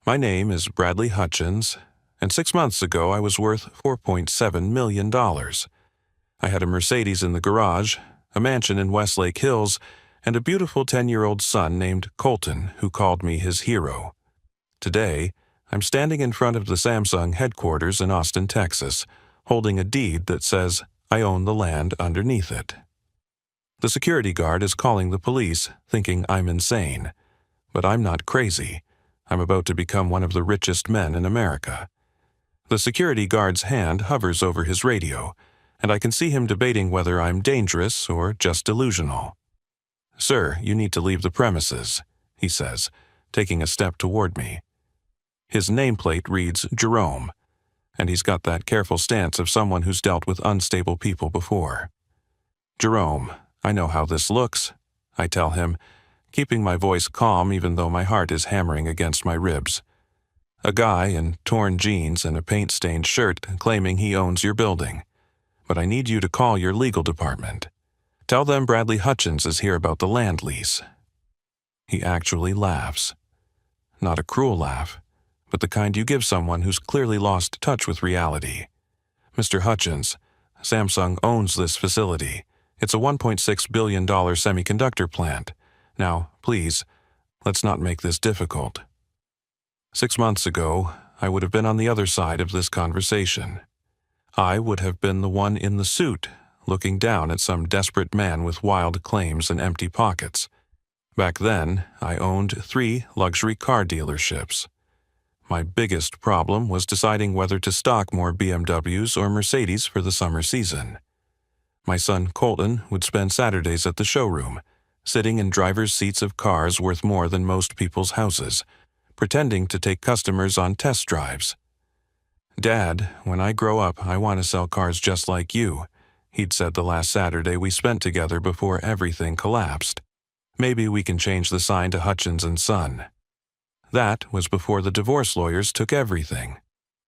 My name is Bradley Hutchins, and 6 months ago I was worth $4.7 million. I had a Mercedes in the garage, a mansion in Westlake Hills, and a beautiful 10-year-old son named Colton who called me his hero. Today, I'm standing in front of the Samsung headquarters in Austin, Texas, holding a deed that says I own the land underneath it. The security guard is calling the police, thinking I'm insane. But I'm not crazy. I'm about to become one of the richest men in America. The security guard's hand hovers over his radio, and I can see him debating whether I'm dangerous or just delusional. "Sir, you need to leave the premises," he says, taking a step toward me. His nameplate reads Jerome, and he's got that careful stance of someone who's dealt with unstable people before. "Jerome, I know how this looks," I tell him, keeping my voice calm even though my heart is hammering against my ribs. "A guy in torn jeans and a paint-stained shirt claiming he owns your building. But I need you to call your legal department. Tell them Bradley Hutchins is here about the land lease." He actually laughs. Not a cruel laugh, but the kind you give someone who's clearly lost touch with reality. "Mr. Hutchins, Samsung owns this facility. It's a $1.6 billion semiconductor plant. Now, please, let's not make this difficult." 6 months ago, I would have been on the other side of this conversation. I would have been the one in the suit, looking down at some desperate man with wild claims and empty pockets. Back then, I owned 3 luxury car dealerships. My biggest problem was deciding whether to stock more BMWs or Mercedes for the summer season. My son Colton would spend Saturdays at the showroom, sitting in driver's seats of cars worth more than most people's houses, pretending to take customers on test drives. "Dad, when I grow up, I want to sell cars just like you," he'd said the last Saturday we spent together before everything collapsed. "Maybe we can change the sign to Hutchins and Son." That was before the divorce lawyers took everything.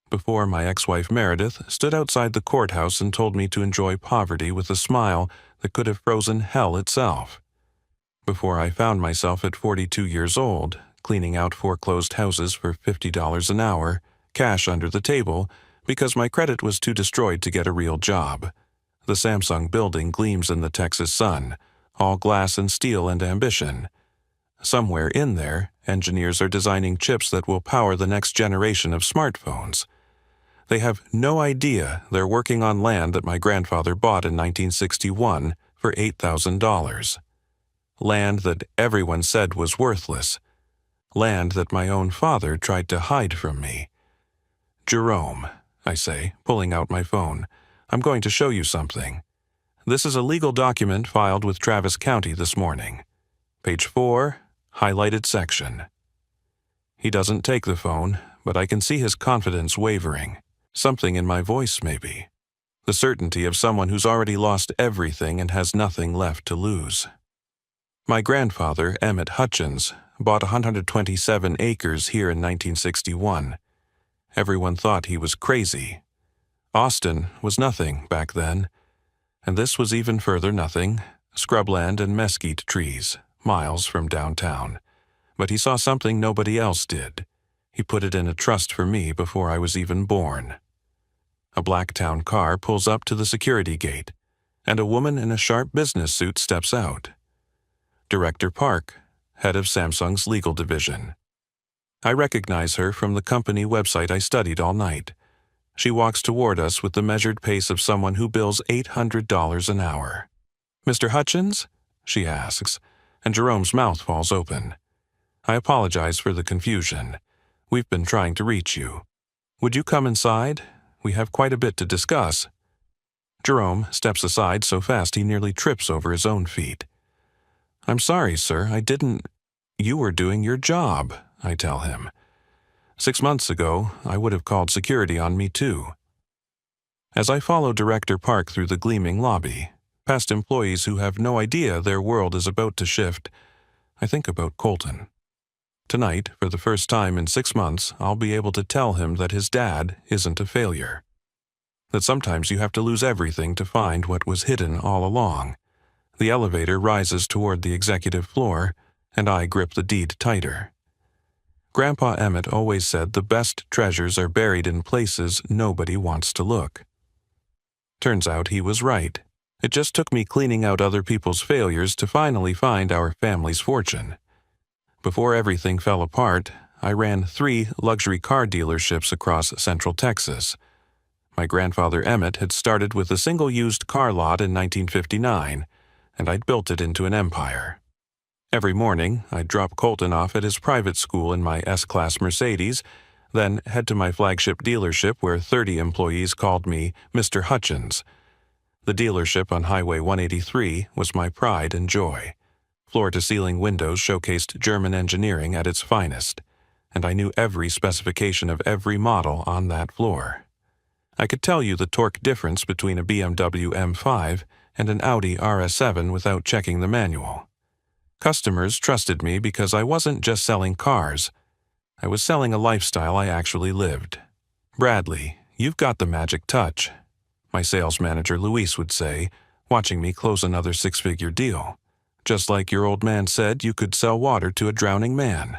Before my ex-wife Meredith stood outside the courthouse and told me to enjoy poverty with a smile that could have frozen hell itself. Before I found myself at 42 years old, cleaning out foreclosed houses for $50 an hour, cash under the table, because my credit was too destroyed to get a real job. The Samsung building gleams in the Texas sun, all glass and steel and ambition. Somewhere in there, engineers are designing chips that will power the next generation of smartphones. They have no idea they're working on land that my grandfather bought in 1961 for $8,000. Land that everyone said was worthless. Land that my own father tried to hide from me. "Jerome," I say, pulling out my phone, "I'm going to show you something. This is a legal document filed with Travis County this morning. Page 4, highlighted section." He doesn't take the phone, but I can see his confidence wavering. Something in my voice, maybe. The certainty of someone who's already lost everything and has nothing left to lose. My grandfather, Emmett Hutchins, bought 127 acres here in 1961. Everyone thought he was crazy. Austin was nothing back then. And this was even further nothing, scrubland and mesquite trees, miles from downtown. But he saw something nobody else did. He put it in a trust for me before I was even born. A black town car pulls up to the security gate, and a woman in a sharp business suit steps out. Director Park, head of Samsung's legal division. I recognize her from the company website I studied all night. She walks toward us with the measured pace of someone who bills $800 an hour. "Mr. Hutchins?" she asks, and Jerome's mouth falls open. I apologize for the confusion. We've been trying to reach you. Would you come inside? We have quite a bit to discuss. Jerome steps aside so fast he nearly trips over his own feet. "I'm sorry, sir, I didn't—" "You were doing your job," I tell him. 6 months ago, I would have called security on me too. As I follow Director Park through the gleaming lobby, past employees who have no idea their world is about to shift, I think about Colton. Tonight, for the first time in 6 months, I'll be able to tell him that his dad isn't a failure. That sometimes you have to lose everything to find what was hidden all along. The elevator rises toward the executive floor, and I grip the deed tighter. Grandpa Emmett always said the best treasures are buried in places nobody wants to look. Turns out he was right. It just took me cleaning out other people's failures to finally find our family's fortune. Before everything fell apart, I ran 3 luxury car dealerships across Central Texas. My grandfather Emmett had started with a single used car lot in 1959, and I'd built it into an empire. Every morning, I'd drop Colton off at his private school in my S-Class Mercedes, then head to my flagship dealership where 30 employees called me Mr. Hutchins. The dealership on Highway 183 was my pride and joy. Floor-to-ceiling windows showcased German engineering at its finest, and I knew every specification of every model on that floor. I could tell you the torque difference between a BMW M5 and an Audi RS7 without checking the manual. Customers trusted me because I wasn't just selling cars. I was selling a lifestyle I actually lived. "Bradley, you've got the magic touch," my sales manager Luis would say, watching me close another 6-figure deal. "Just like your old man said you could sell water to a drowning man."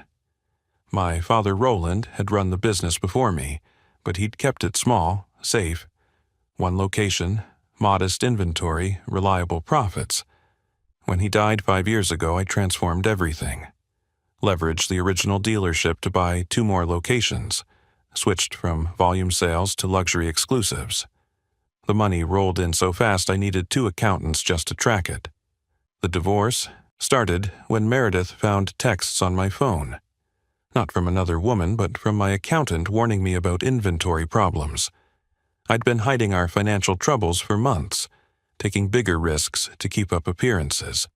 My father Roland had run the business before me, but he'd kept it small, safe. One location, modest inventory, reliable profits. When he died 5 years ago, I transformed everything. Leveraged the original dealership to buy 2 more locations, switched from volume sales to luxury exclusives. The money rolled in so fast I needed 2 accountants just to track it. The divorce started when Meredith found texts on my phone. Not from another woman, but from my accountant warning me about inventory problems. I'd been hiding our financial troubles for months, taking bigger risks to keep up appearances.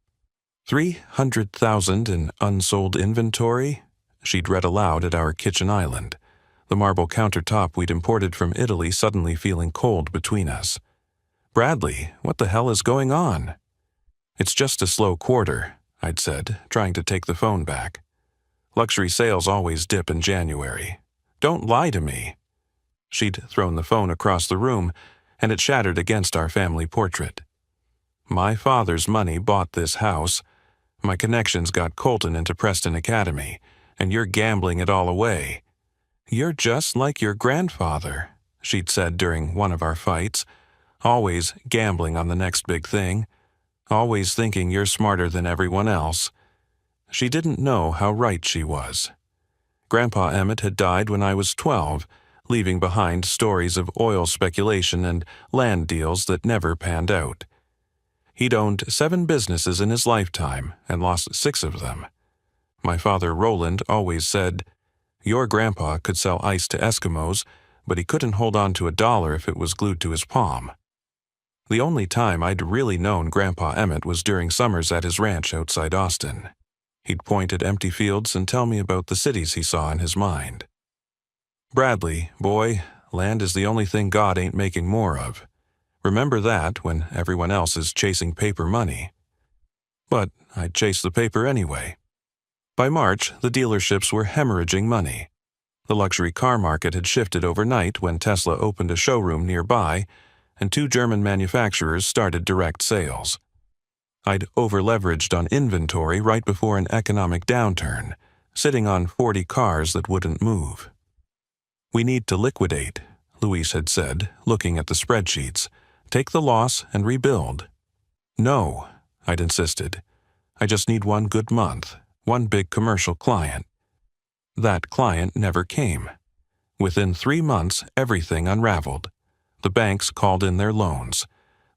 300,000 in unsold inventory? She'd read aloud at our kitchen island, the marble countertop we'd imported from Italy suddenly feeling cold between us. "Bradley, what the hell is going on?" "It's just a slow quarter," I'd said, trying to take the phone back. "Luxury sales always dip in January. Don't lie to me." She'd thrown the phone across the room, and it shattered against our family portrait. "My father's money bought this house. My connections got Colton into Preston Academy, and you're gambling it all away. You're just like your grandfather," she'd said during one of our fights, "always gambling on the next big thing, always thinking you're smarter than everyone else." She didn't know how right she was. Grandpa Emmett had died when I was 12, leaving behind stories of oil speculation and land deals that never panned out. He'd owned 7 businesses in his lifetime and lost 6 of them. My father Roland always said, "Your grandpa could sell ice to Eskimos, but he couldn't hold on to $1 if it was glued to his palm." The only time I'd really known Grandpa Emmett was during summers at his ranch outside Austin. He'd point at empty fields and tell me about the cities he saw in his mind. "Bradley, boy, land is the only thing God ain't making more of. Remember that when everyone else is chasing paper money." But I'd chase the paper anyway. By March, the dealerships were hemorrhaging money. The luxury car market had shifted overnight when Tesla opened a showroom nearby, and 2 German manufacturers started direct sales. I'd over-leveraged on inventory right before an economic downturn, sitting on 40 cars that wouldn't move. "We need to liquidate," Luis had said, looking at the spreadsheets. "Take the loss and rebuild." "No," I'd insisted. "I just need 1 good month, 1 big commercial client." That client never came. Within 3 months, everything unraveled. The banks called in their loans.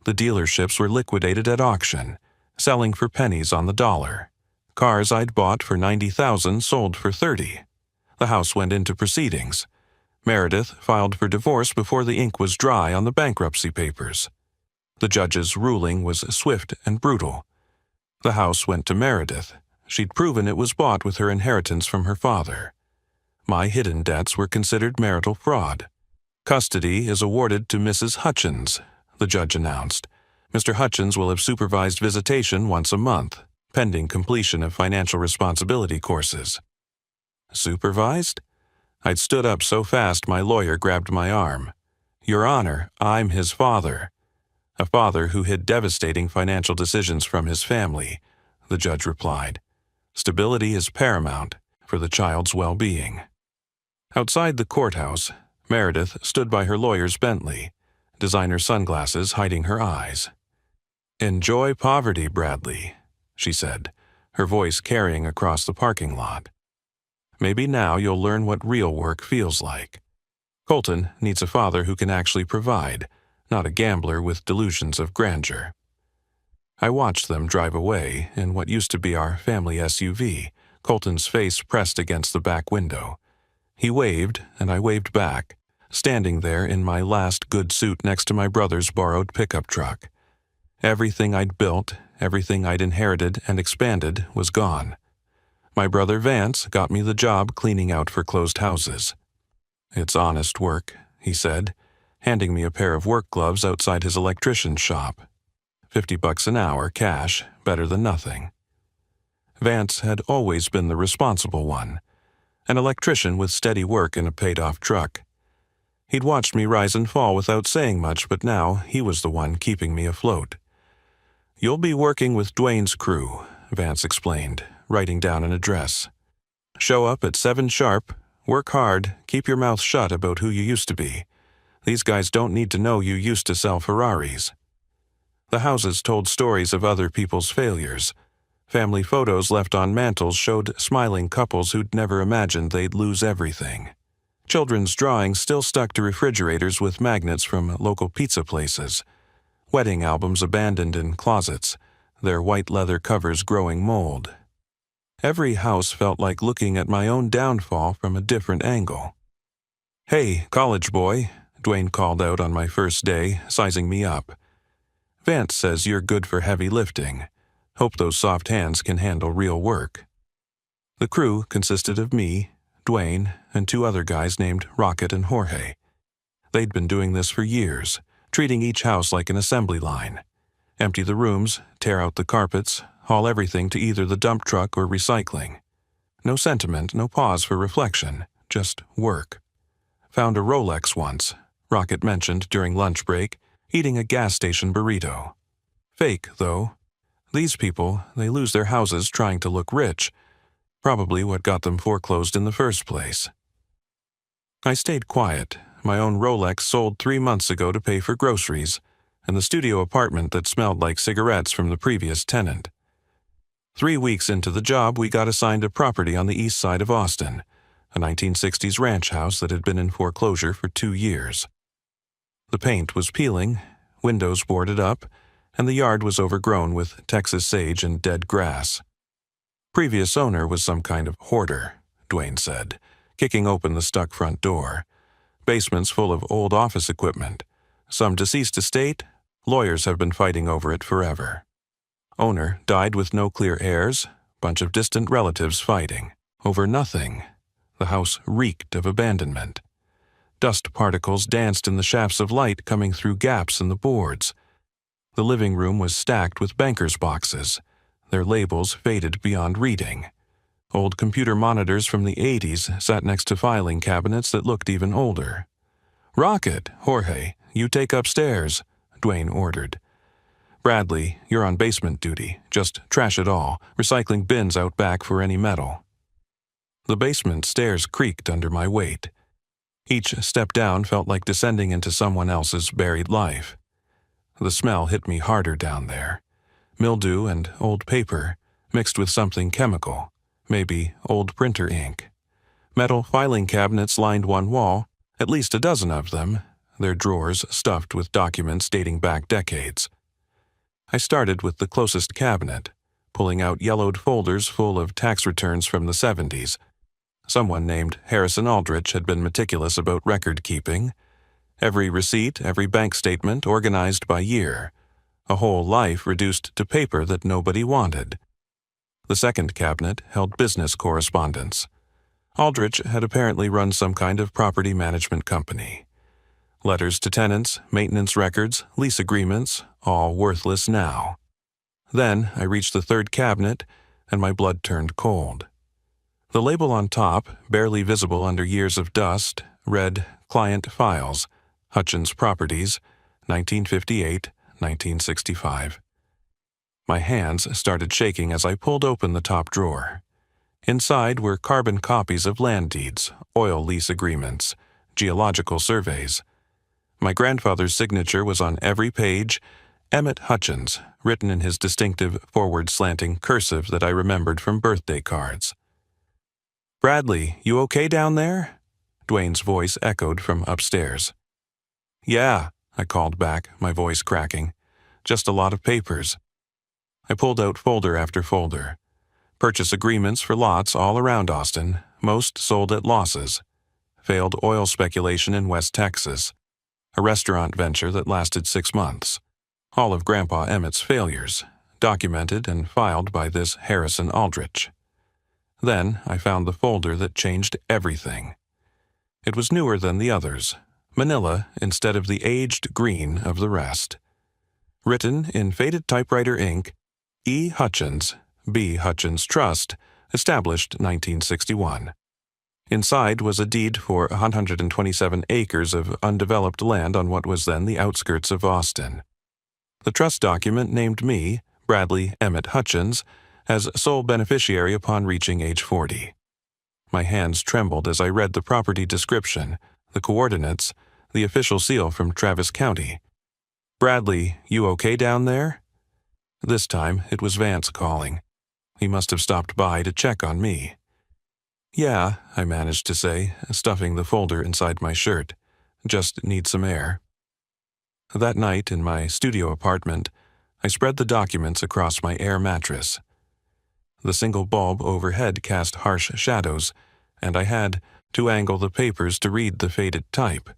The dealerships were liquidated at auction, selling for pennies on the dollar. Cars I'd bought for $90,000 sold for $30. The house went into proceedings. Meredith filed for divorce before the ink was dry on the bankruptcy papers. The judge's ruling was swift and brutal. The house went to Meredith. She'd proven it was bought with her inheritance from her father. My hidden debts were considered marital fraud. "Custody is awarded to Mrs. Hutchins," the judge announced. "Mr. Hutchins will have supervised visitation once a month, pending completion of financial responsibility courses." Supervised? I'd stood up so fast my lawyer grabbed my arm. "Your Honor, I'm his father." "A father who hid devastating financial decisions from his family," the judge replied. "Stability is paramount. for the child's well-being. Outside the courthouse, Meredith stood by her lawyer's Bentley, designer sunglasses hiding her eyes. "Enjoy poverty, Bradley," she said, her voice carrying across the parking lot. "Maybe now you'll learn what real work feels like. Colton needs a father who can actually provide, not a gambler with delusions of grandeur." I watched them drive away in what used to be our family SUV, Colton's face pressed against the back window. He waved, and I waved back, standing there in my last good suit next to my brother's borrowed pickup truck. Everything I'd built, everything I'd inherited and expanded was gone. My brother Vance got me the job cleaning out foreclosed houses. "It's honest work," he said, handing me a pair of work gloves outside his electrician's shop. $50 an hour, cash, better than nothing. Vance had always been the responsible one, an electrician with steady work in a paid-off truck. He'd watched me rise and fall without saying much, but now he was the one keeping me afloat. "You'll be working with Dwayne's crew," Vance explained, writing down an address. "Show up at 7 sharp, work hard, keep your mouth shut about who you used to be. These guys don't need to know you used to sell Ferraris." The houses told stories of other people's failures. Family photos left on mantels showed smiling couples who'd never imagined they'd lose everything. Children's drawings still stuck to refrigerators with magnets from local pizza places. Wedding albums abandoned in closets, their white leather covers growing mold. Every house felt like looking at my own downfall from a different angle. "Hey, college boy," Dwayne called out on my first day, sizing me up. "Vance says you're good for heavy lifting. Hope those soft hands can handle real work." The crew consisted of me, Dwayne, and 2 other guys named Rocket and Jorge. They'd been doing this for years, treating each house like an assembly line. Empty the rooms, tear out the carpets, haul everything to either the dump truck or recycling. No sentiment, no pause for reflection, just work. "Found a Rolex once," Rocket mentioned during lunch break, eating a gas station burrito. Fake, though. These people, they lose their houses trying to look rich, probably what got them foreclosed in the first place. I stayed quiet. My own Rolex sold 3 months ago to pay for groceries, and the studio apartment that smelled like cigarettes from the previous tenant. 3 weeks into the job, we got assigned a property on the east side of Austin, a 1960s ranch house that had been in foreclosure for 2 years. The paint was peeling, windows boarded up, and the yard was overgrown with Texas sage and dead grass. Previous owner was some kind of hoarder, Dwayne said, kicking open the stuck front door. Basements full of old office equipment. Some deceased estate, lawyers have been fighting over it forever. Owner died with no clear heirs, bunch of distant relatives fighting. Over nothing. The house reeked of abandonment. Dust particles danced in the shafts of light coming through gaps in the boards. The living room was stacked with bankers' boxes, their labels faded beyond reading. Old computer monitors from the 80s sat next to filing cabinets that looked even older. "Rocket, Jorge, you take upstairs," Dwayne ordered. "Bradley, you're on basement duty. Just trash it all, recycling bins out back for any metal." The basement stairs creaked under my weight. Each step down felt like descending into someone else's buried life. The smell hit me harder down there. Mildew and old paper, mixed with something chemical, maybe old printer ink. Metal filing cabinets lined one wall, at least a dozen of them, their drawers stuffed with documents dating back decades. I started with the closest cabinet, pulling out yellowed folders full of tax returns from the 70s. Someone named Harrison Aldrich had been meticulous about record keeping. Every receipt, every bank statement organized by year. A whole life reduced to paper that nobody wanted. The second cabinet held business correspondence. Aldrich had apparently run some kind of property management company. Letters to tenants, maintenance records, lease agreements, all worthless now. Then I reached the third cabinet, and my blood turned cold. The label on top, barely visible under years of dust, read Client Files, Hutchins Properties, 1958, 1965. My hands started shaking as I pulled open the top drawer. Inside were carbon copies of land deeds, oil lease agreements, geological surveys. My grandfather's signature was on every page, Emmett Hutchins, written in his distinctive forward-slanting cursive that I remembered from birthday cards. "Bradley, you okay down there?" Dwayne's voice echoed from upstairs. "Yeah," I called back, my voice cracking. "Just a lot of papers." I pulled out folder after folder. Purchase agreements for lots all around Austin, most sold at losses. Failed oil speculation in West Texas. A restaurant venture that lasted 6 months. All of Grandpa Emmett's failures, documented and filed by this Harrison Aldrich. Then I found the folder that changed everything. It was newer than the others, manila instead of the aged green of the rest. Written in faded typewriter ink, E. Hutchins, B. Hutchins Trust, established 1961. Inside was a deed for 127 acres of undeveloped land on what was then the outskirts of Austin. The trust document named me, Bradley Emmett Hutchins, as sole beneficiary upon reaching age 40. My hands trembled as I read the property description, the coordinates, the official seal from Travis County. "Bradley, you okay down there?" This time it was Vance calling. He must have stopped by to check on me. "Yeah," I managed to say, stuffing the folder inside my shirt. "Just need some air." That night in my studio apartment, I spread the documents across my air mattress. The single bulb overhead cast harsh shadows, and I had to angle the papers to read the faded type.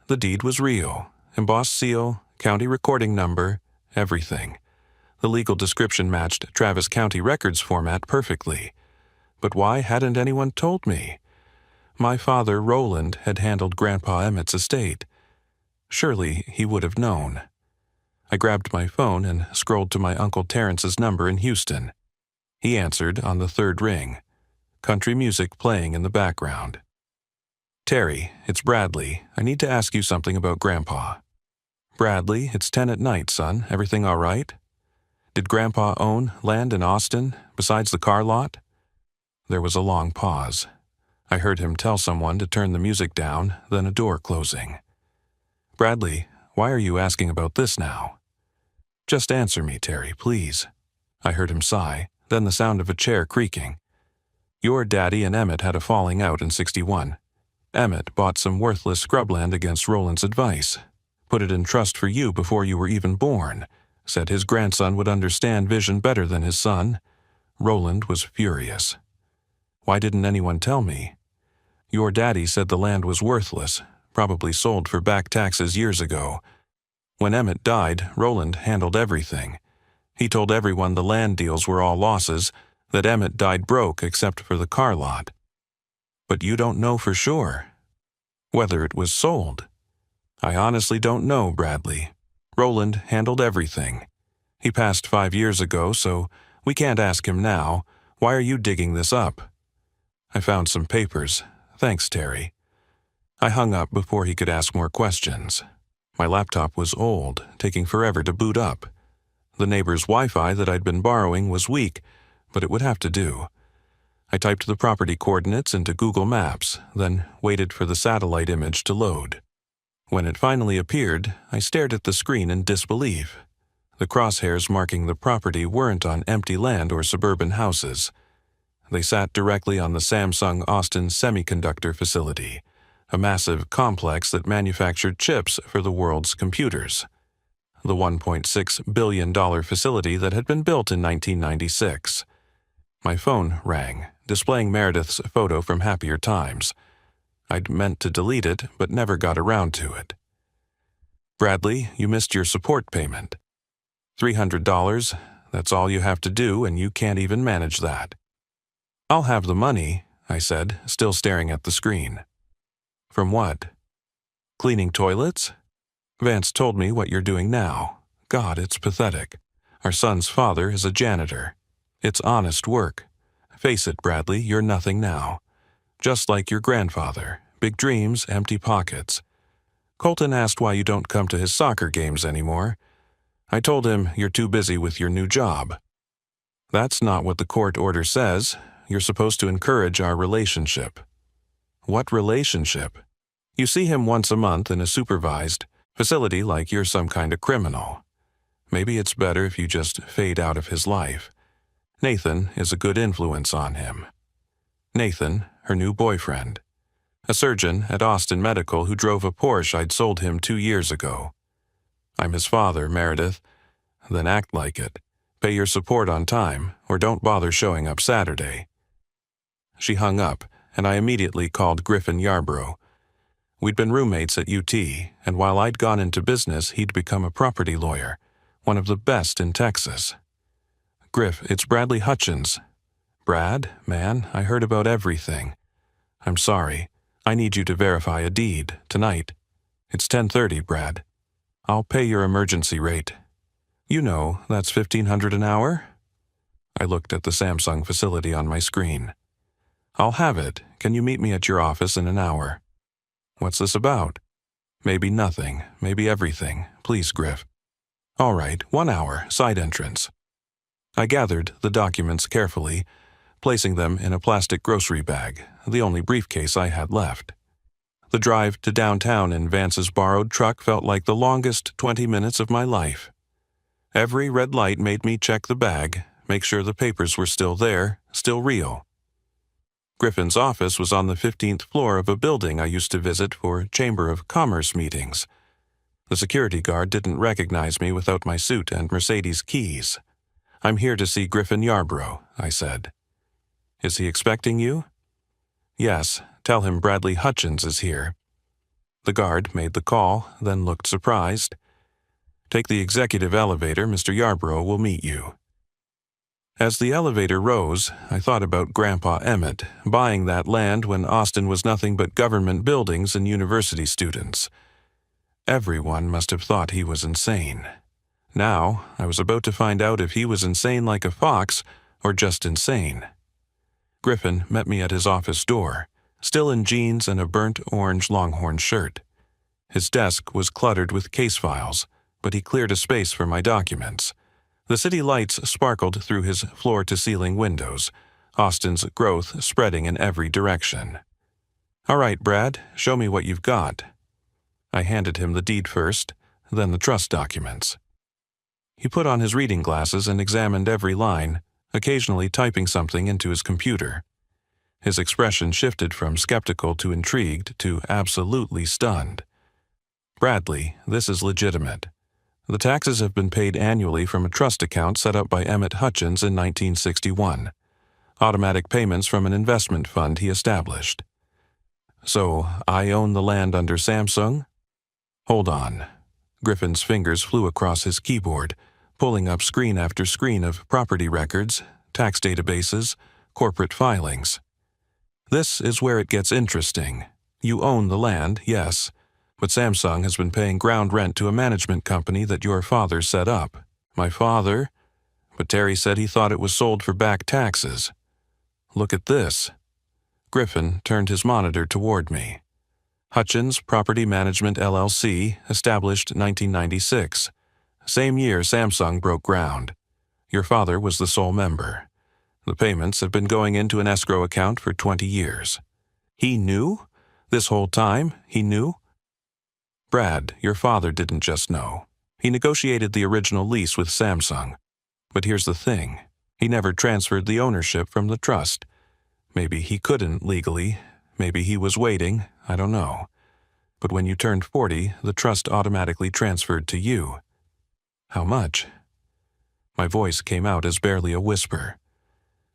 The deed was real, embossed seal, county recording number, everything. The legal description matched Travis County records format perfectly. But why hadn't anyone told me? My father, Roland, had handled Grandpa Emmett's estate. Surely he would have known. I grabbed my phone and scrolled to my Uncle Terrence's number in Houston. He answered on the third ring, country music playing in the background. "Terry, it's Bradley. I need to ask you something about Grandpa." "Bradley, it's 10 at night, son. Everything all right? Did Grandpa own land in Austin, besides the car lot?" There was a long pause. I heard him tell someone to turn the music down, then a door closing. "Bradley, why are you asking about this now?" "Just answer me, Terry, please." I heard him sigh, then the sound of a chair creaking. "Your daddy and Emmett had a falling out in '61. Emmett bought some worthless scrubland against Roland's advice. Put it in trust for you before you were even born. Said his grandson would understand vision better than his son. Roland was furious. Why didn't anyone tell me? Your daddy said the land was worthless, probably sold for back taxes years ago. When Emmett died, Roland handled everything. He told everyone the land deals were all losses, that Emmett died broke except for the car lot. But you don't know for sure whether it was sold." "I honestly don't know, Bradley. Roland handled everything. He passed 5 years ago, so we can't ask him now. Why are you digging this up?" "I found some papers. Thanks, Terry." I hung up before he could ask more questions. My laptop was old, taking forever to boot up. The neighbor's Wi-Fi that I'd been borrowing was weak, but it would have to do. I typed the property coordinates into Google Maps, then waited for the satellite image to load. When it finally appeared, I stared at the screen in disbelief. The crosshairs marking the property weren't on empty land or suburban houses. They sat directly on the Samsung Austin Semiconductor Facility, a massive complex that manufactured chips for the world's computers. The $1.6 billion facility that had been built in 1996. My phone rang, displaying Meredith's photo from happier times. I'd meant to delete it, but never got around to it. "Bradley, you missed your support payment. $300, that's all you have to do, and you can't even manage that." "I'll have the money," I said, still staring at the screen. "From what?" "Cleaning toilets? Vance told me what you're doing now. God, it's pathetic. Our son's father is a janitor. It's honest work. Face it, Bradley, you're nothing now. Just like your grandfather, big dreams, empty pockets. Colton asked why you don't come to his soccer games anymore. I told him you're too busy with your new job. That's not what the court order says. you're supposed to encourage our relationship. What relationship? You see him once a month in a supervised facility like you're some kind of criminal. Maybe it's better if you just fade out of his life. Nathan is a good influence on him. Nathan, her new boyfriend. A surgeon at Austin Medical who drove a Porsche I'd sold him 2 years ago. I'm his father, Meredith. Then act like it. Pay your support on time, or don't bother showing up Saturday. She hung up, and I immediately called Griffin Yarbrough. We'd been roommates at UT, and while I'd gone into business, he'd become a property lawyer, one of the best in Texas. Griff, it's Bradley Hutchins. Brad, man, I heard about everything. I'm sorry. I need you to verify a deed, tonight. It's 10:30, Brad. I'll pay your emergency rate. You know, that's $1,500 an hour? I looked at the Samsung facility on my screen. I'll have it. Can you meet me at your office in an hour? What's this about? Maybe nothing, maybe everything. Please, Griff. All right, 1 hour, side entrance. I gathered the documents carefully, placing them in a plastic grocery bag, the only briefcase I had left. The drive to downtown in Vance's borrowed truck felt like the longest 20 minutes of my life. Every red light made me check the bag, make sure the papers were still there, still real. Griffin's office was on the 15th floor of a building I used to visit for Chamber of Commerce meetings. The security guard didn't recognize me without my suit and Mercedes keys. I'm here to see Griffin Yarbrough, I said. Is he expecting you? Yes, tell him Bradley Hutchins is here. The guard made the call, then looked surprised. Take the executive elevator, Mr. Yarbrough will meet you. As the elevator rose, I thought about Grandpa Emmett buying that land when Austin was nothing but government buildings and university students. Everyone must have thought he was insane. Now, I was about to find out if he was insane like a fox or just insane. Griffin met me at his office door, still in jeans and a burnt orange Longhorn shirt. His desk was cluttered with case files, but he cleared a space for my documents. The city lights sparkled through his floor-to-ceiling windows, Austin's growth spreading in every direction. All right, Brad, show me what you've got. I handed him the deed first, then the trust documents. He put on his reading glasses and examined every line, occasionally typing something into his computer. His expression shifted from skeptical to intrigued to absolutely stunned. Bradley, this is legitimate. The taxes have been paid annually from a trust account set up by Emmett Hutchins in 1961. Automatic payments from an investment fund he established. So, I own the land under Samsung? Hold on. Griffin's fingers flew across his keyboard, pulling up screen after screen of property records, tax databases, corporate filings. This is where it gets interesting. You own the land, yes, but Samsung has been paying ground rent to a management company that your father set up. My father? But Terry said he thought it was sold for back taxes. Look at this. Griffin turned his monitor toward me. Hutchins Property Management LLC, established 1996. Same year Samsung broke ground. Your father was the sole member. The payments have been going into an escrow account for 20 years. He knew? This whole time, he knew? Brad, your father didn't just know. He negotiated the original lease with Samsung. But here's the thing. He never transferred the ownership from the trust. Maybe he couldn't legally. Maybe he was waiting. I don't know. But when you turned 40, the trust automatically transferred to you. How much? My voice came out as barely a whisper.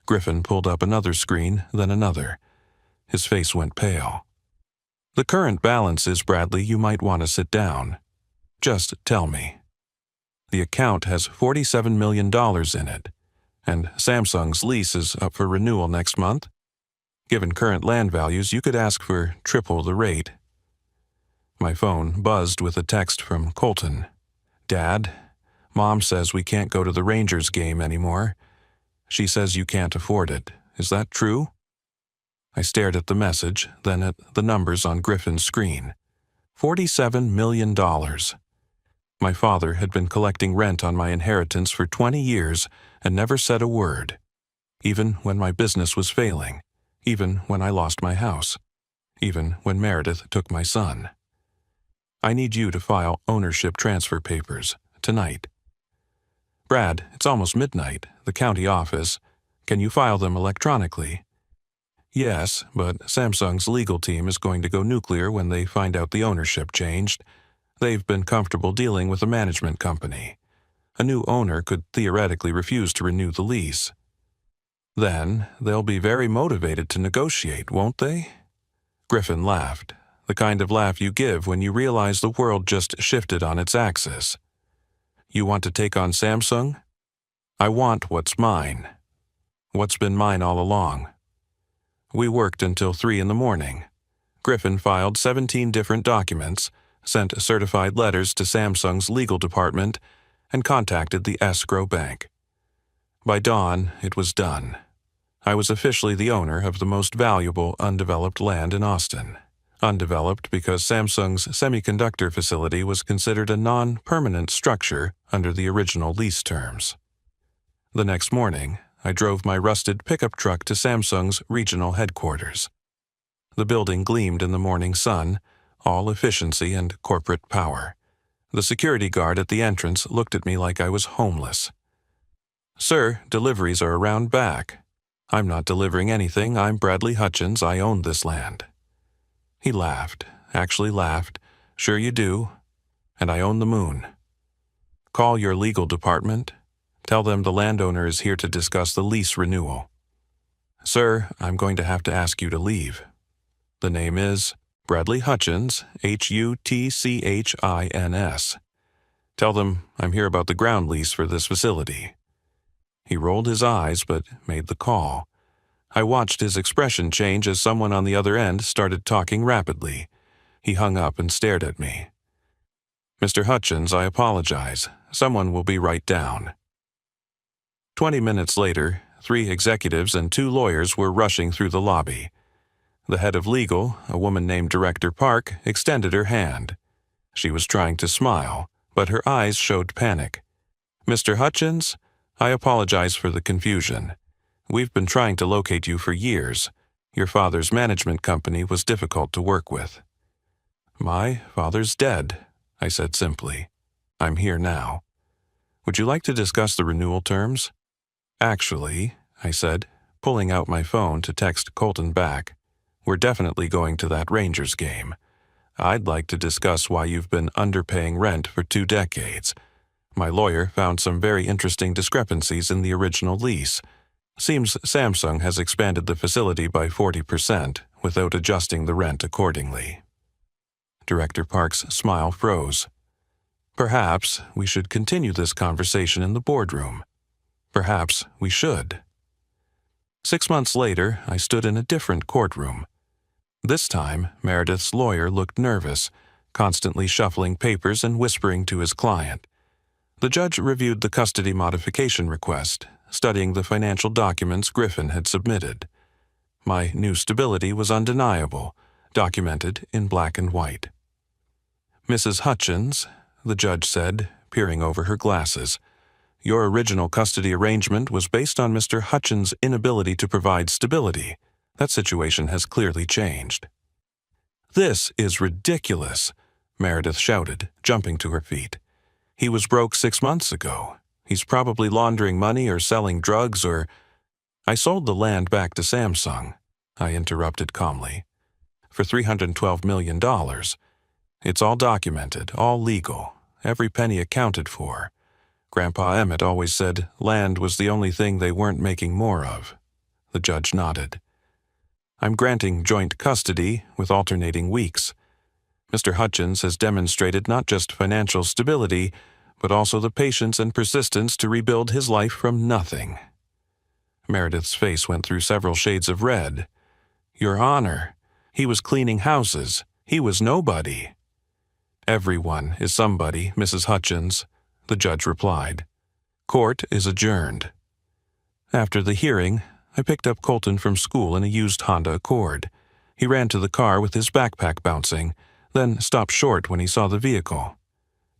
Griffin pulled up another screen, then another. His face went pale. The current balance is, Bradley, you might want to sit down. Just tell me. The account has $47 million in it, and Samsung's lease is up for renewal next month. Given current land values, you could ask for triple the rate. My phone buzzed with a text from Colton. Dad, Mom says we can't go to the Rangers game anymore. She says you can't afford it. Is that true? I stared at the message, then at the numbers on Griffin's screen. $47 million. My father had been collecting rent on my inheritance for 20 years and never said a word. even when my business was failing, even when I lost my house, even when Meredith took my son. I need you to file ownership transfer papers tonight. Brad, it's almost midnight. The county office. Can you file them electronically? Yes, but Samsung's legal team is going to go nuclear when they find out the ownership changed. They've been comfortable dealing with a management company. A new owner could theoretically refuse to renew the lease. Then they'll be very motivated to negotiate, won't they? Griffin laughed, the kind of laugh you give when you realize the world just shifted on its axis. You want to take on Samsung? I want what's mine. What's been mine all along. We worked until 3 a.m. Griffin filed 17 different documents, sent certified letters to Samsung's legal department, and contacted the escrow bank. By dawn, it was done. I was officially the owner of the most valuable undeveloped land in Austin. Undeveloped because Samsung's semiconductor facility was considered a non-permanent structure under the original lease terms. The next morning, I drove my rusted pickup truck to Samsung's regional headquarters. The building gleamed in the morning sun, all efficiency and corporate power. The security guard at the entrance looked at me like I was homeless. Sir, deliveries are around back. I'm not delivering anything. I'm Bradley Hutchins. I own this land. He laughed, actually laughed. Sure you do. And I own the moon. Call your legal department. Tell them the landowner is here to discuss the lease renewal. Sir, I'm going to have to ask you to leave. The name is Bradley Hutchins, Hutchins. Tell them I'm here about the ground lease for this facility. He rolled his eyes but made the call. I watched his expression change as someone on the other end started talking rapidly. He hung up and stared at me. Mr. Hutchins, I apologize. Someone will be right down. 20 minutes later, 3 executives and 2 lawyers were rushing through the lobby. The head of legal, a woman named Director Park, extended her hand. She was trying to smile, but her eyes showed panic. Mr. Hutchins, I apologize for the confusion. We've been trying to locate you for years. Your father's management company was difficult to work with. My father's dead, I said simply. I'm here now. Would you like to discuss the renewal terms? Actually, I said, pulling out my phone to text Colton back, we're definitely going to that Rangers game. I'd like to discuss why you've been underpaying rent for 2 decades. My lawyer found some very interesting discrepancies in the original lease. Seems Samsung has expanded the facility by 40% without adjusting the rent accordingly. Director Park's smile froze. Perhaps we should continue this conversation in the boardroom. Perhaps we should. 6 months later, I stood in a different courtroom. This time, Meredith's lawyer looked nervous, constantly shuffling papers and whispering to his client. The judge reviewed the custody modification request, studying the financial documents Griffin had submitted. My new stability was undeniable, documented in black and white. Mrs. Hutchins, the judge said, peering over her glasses, your original custody arrangement was based on Mr. Hutchins' inability to provide stability. That situation has clearly changed. This is ridiculous, Meredith shouted, jumping to her feet. He was broke 6 months ago. He's probably laundering money or selling drugs or... I sold the land back to Samsung, I interrupted calmly, for $312 million. It's all documented, all legal, every penny accounted for. Grandpa Emmett always said land was the only thing they weren't making more of. The judge nodded. I'm granting joint custody with alternating weeks. Mr. Hutchins has demonstrated not just financial stability, but also the patience and persistence to rebuild his life from nothing. Meredith's face went through several shades of red. Your Honor, he was cleaning houses. He was nobody. Everyone is somebody, Mrs. Hutchins, the judge replied. Court is adjourned. After the hearing, I picked up Colton from school in a used Honda Accord. He ran to the car with his backpack bouncing, then stopped short when he saw the vehicle.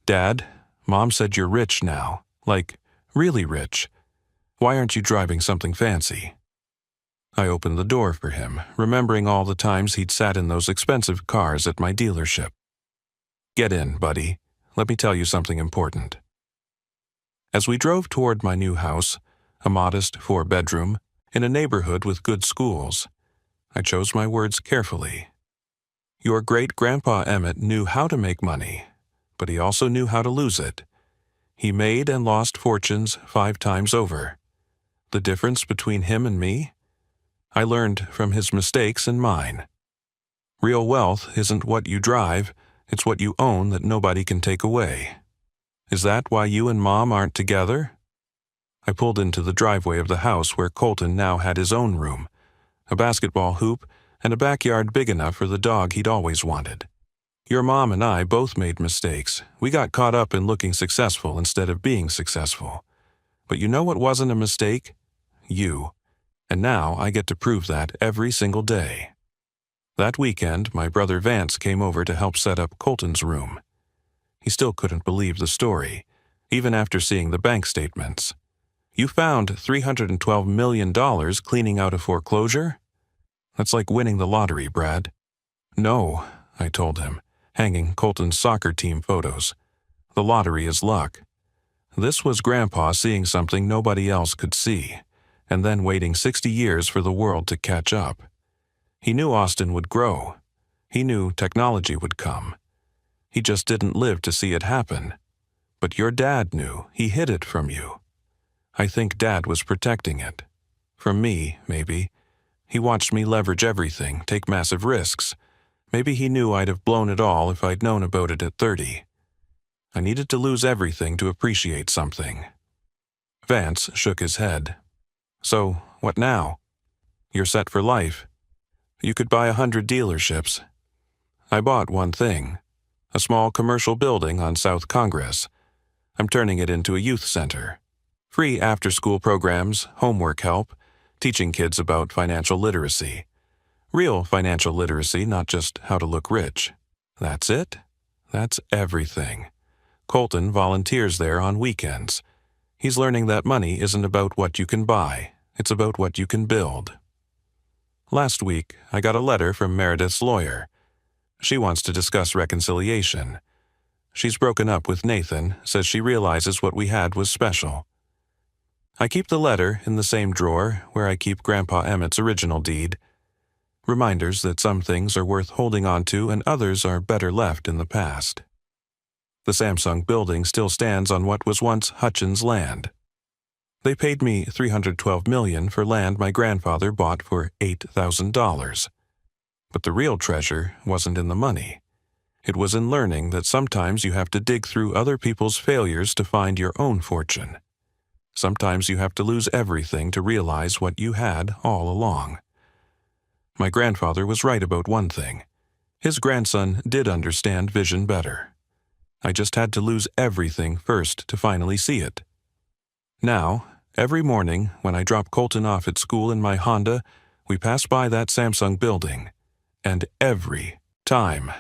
Dad, Mom said you're rich now, like really rich. Why aren't you driving something fancy?" I opened the door for him, remembering all the times he'd sat in those expensive cars at my dealership. "Get in, buddy. Let me tell you something important." As we drove toward my new house, a modest 4-bedroom, in a neighborhood with good schools, I chose my words carefully. Your great-grandpa Emmett knew how to make money, but he also knew how to lose it. He made and lost fortunes 5 times over. The difference between him and me? I learned from his mistakes and mine. Real wealth isn't what you drive, it's what you own that nobody can take away. Is that why you and Mom aren't together? I pulled into the driveway of the house where Colton now had his own room, a basketball hoop, and a backyard big enough for the dog he'd always wanted. Your mom and I both made mistakes. We got caught up in looking successful instead of being successful. But you know what wasn't a mistake? You. And now I get to prove that every single day. That weekend, my brother Vance came over to help set up Colton's room. He still couldn't believe the story, even after seeing the bank statements. You found $312 million cleaning out a foreclosure? That's like winning the lottery, Brad. No, I told him, hanging Colton's soccer team photos. The lottery is luck. This was Grandpa seeing something nobody else could see, and then waiting 60 years for the world to catch up. He knew Austin would grow. He knew technology would come. He just didn't live to see it happen. But your dad knew. He hid it from you. I think Dad was protecting it. From me, maybe. He watched me leverage everything, take massive risks. Maybe he knew I'd have blown it all if I'd known about it at 30. I needed to lose everything to appreciate something. Vance shook his head. So, what now? You're set for life. You could buy 100 dealerships. I bought one thing. A small commercial building on South Congress. I'm turning it into a youth center. Free after-school programs, homework help, teaching kids about financial literacy. Real financial literacy, not just how to look rich. That's it? That's everything. Colton volunteers there on weekends. He's learning that money isn't about what you can buy. It's about what you can build. Last week, I got a letter from Meredith's lawyer. She wants to discuss reconciliation. She's broken up with Nathan, says she realizes what we had was special. I keep the letter in the same drawer where I keep Grandpa Emmett's original deed. Reminders that some things are worth holding on to and others are better left in the past. The Samsung building still stands on what was once Hutchins' land. They paid me $312 million for land my grandfather bought for $8,000. But the real treasure wasn't in the money. It was in learning that sometimes you have to dig through other people's failures to find your own fortune. Sometimes you have to lose everything to realize what you had all along. My grandfather was right about one thing. His grandson did understand vision better. I just had to lose everything first to finally see it. Now, every morning when I drop Colton off at school in my Honda, we pass by that Samsung building. And every time,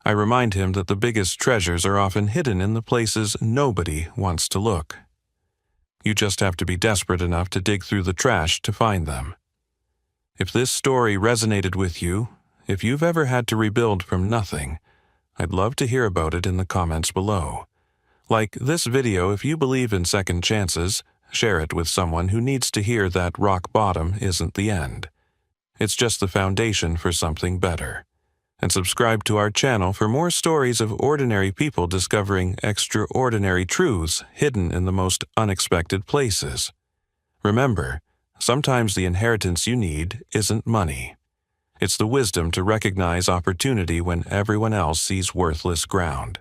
I remind him that the biggest treasures are often hidden in the places nobody wants to look. You just have to be desperate enough to dig through the trash to find them. If this story resonated with you, if you've ever had to rebuild from nothing, I'd love to hear about it in the comments below. Like this video, if you believe in second chances, share it with someone who needs to hear that rock bottom isn't the end. It's just the foundation for something better. And subscribe to our channel for more stories of ordinary people discovering extraordinary truths hidden in the most unexpected places. Remember, sometimes the inheritance you need isn't money. It's the wisdom to recognize opportunity when everyone else sees worthless ground.